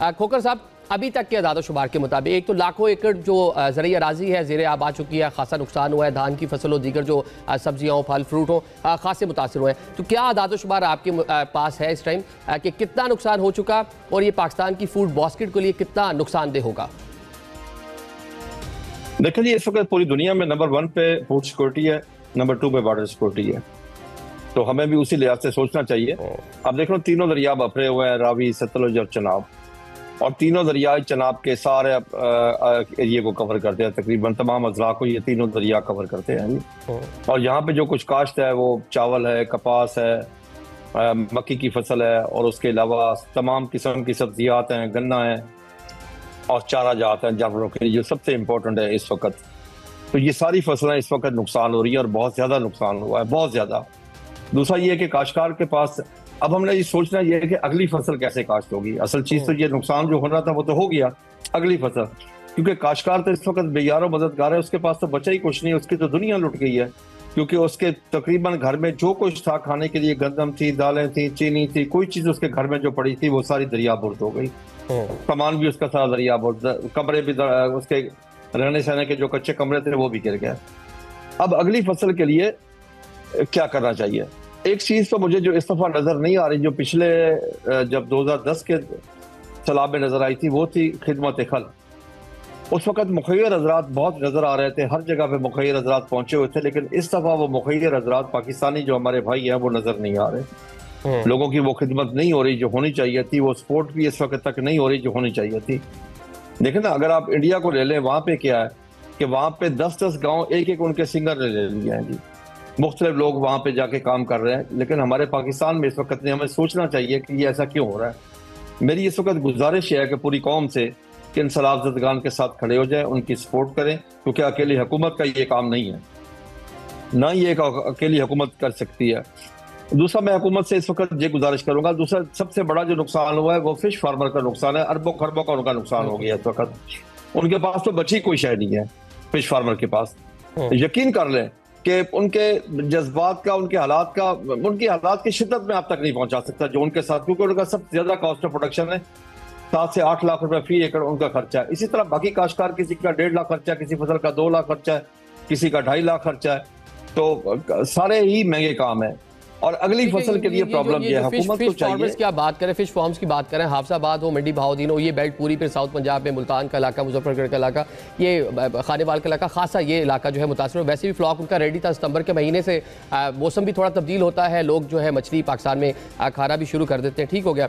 खोकर साहब, अभी तक के आदाद-ओ-शुमार के मुताबिक एक तो लाखों एकड़ जो ज़रई अराज़ी है ज़ेरे आब आ चुकी है, खासा नुकसान हुआ है, धान की फसल और दीगर जो सब्जियाँ हो, फल फ्रूट हो, खासे मुतासर हुए हैं। तो क्या आदाद-ओ-शुमार आपके पास है इस टाइम कि कितना नुकसान हो चुका और ये पाकिस्तान की फूड बास्केट के लिए कितना नुकसानदेह होगा? देखिए जी, इस वक्त पूरी दुनिया में नंबर 1 पे फूड सिक्योरिटी है, नंबर 2 पे वाटर सिक्योरिटी है। तो हमें भी उसी लिहाज से सोचना चाहिए। अब देख लो, तीनों दरिया बफरे हुए हैं, रावी, सतलुज और चनाब, और तीनों दरिया चनाब के सारे एरिए को कवर करते हैं। तकरीबन तमाम अजला को ये तीनों दरिया कवर करते हैं। और यहाँ पे जो कुछ काश्त है वो चावल है, कपास है, मक्की की फसल है, और उसके अलावा तमाम किस्म की सब्जियात हैं, गन्ना है और चारा जात है जानवरों के लिए, जो सबसे इम्पोर्टेंट है इस वक्त। तो ये सारी फसलें इस वक्त नुकसान हो रही है और बहुत ज़्यादा नुकसान हुआ है, बहुत ज़्यादा। दूसरा ये है कि काश्तकार के पास अब हमने ये सोचना ये है कि अगली फसल कैसे काश्त होगी। असल चीज़ तो ये नुकसान जो हो रहा था वो तो हो गया, अगली फसल, क्योंकि काश्तकार तो इस वक्त बेयारो मददगार है, उसके पास तो बचा ही कुछ नहीं, उसकी तो दुनिया लुट गई है। क्योंकि उसके तकरीबन घर में जो कुछ था खाने के लिए, गंदम थी, दालें थी, चीनी थी, कोई चीज़ उसके घर में जो पड़ी थी वो सारी दरियाबुर्द हो गई। सामान भी उसका सारा दरियाबुर्द, कमरे भी उसके रहने सहने के जो कच्चे कमरे थे वो भी गिर गए। अब अगली फसल के लिए क्या करना चाहिए? एक चीज तो मुझे जो इस दफा नजर नहीं आ रही, जो पिछले जब 2010 के सैलाब में नजर आई थी, वो थी खिदमत खल। उस वक्त मुखैर हजरात बहुत नजर आ रहे थे, हर जगह पे मुखैर हजरात पहुंचे हुए थे, लेकिन इस दफा वो मुखैर हजरात पाकिस्तानी जो हमारे भाई हैं वो नजर नहीं आ रहे। लोगों की वो खिदमत नहीं हो रही जो होनी चाहिए थी, वो सपोर्ट भी इस वक्त तक नहीं हो रही जो होनी चाहिए थी। देखें ना, अगर आप इंडिया को ले लें, वहां पे क्या है कि वहां पे 10-10 गाँव एक एक उनके सिंगर ने ले लिए हैं जी। मुख्तलिफ लोग वहां पे जाके काम कर रहे हैं, लेकिन हमारे पाकिस्तान में इस वक्त नहीं। हमें सोचना चाहिए कि ये ऐसा क्यों हो रहा है। मेरी इस वक्त गुजारिश है कि पूरी कौम से कि इन सलाफ़ज़दगान के साथ खड़े हो जाए, उनकी सपोर्ट करें, क्योंकि अकेली हुकूमत का ये काम नहीं है, ना ये अकेली हुकूमत कर सकती है। दूसरा, मैं हुकूमत से इस वक्त ये गुजारिश करूंगा, दूसरा सबसे बड़ा जो नुकसान हुआ है वो फिश फार्मर का नुकसान है। अरबों खरबों का उनका नुकसान हो गया इस वक्त। उनके पास तो बची कोई शय नहीं है फिश फार्मर के पास। यकीन कर लें कि उनके जज्बात का, उनके हालात की शिद्दत में आप तक नहीं पहुंचा सकता जो उनके साथ, क्योंकि उनका सबसे ज्यादा कॉस्ट ऑफ प्रोडक्शन है, 7 से 8 लाख रुपए फी एकड़ उनका खर्चा है। इसी तरह बाकी काश्तकार, किसी का 1.5 लाख खर्चा है, किसी फसल का 2 लाख खर्चा है, किसी का 2.5 लाख खर्चा है। तो सारे ही महंगे काम है। और अगली फसल के लिए प्रॉब्लम ये है, हुकूमत को चाहिए। की आप बात करें, फिश फार्म्स की बात करें, हाफसाबाद हो, मंडी बहाउद्दीन हो, ये बेल्ट पूरी फिर साउथ पंजाब में मुल्तान का इलाका, मुजफ्फरगढ़ का इलाका, ये खानेवाल का इलाका, खासा ये इलाका जो है मुतासर। वैसे भी फ्लॉक उनका रेडी था, सितंबर के महीने से मौसम भी थोड़ा तब्दील होता है, लोग जो है मछली पाकिस्तान में खाना भी शुरू कर देते हैं, ठीक हो गया।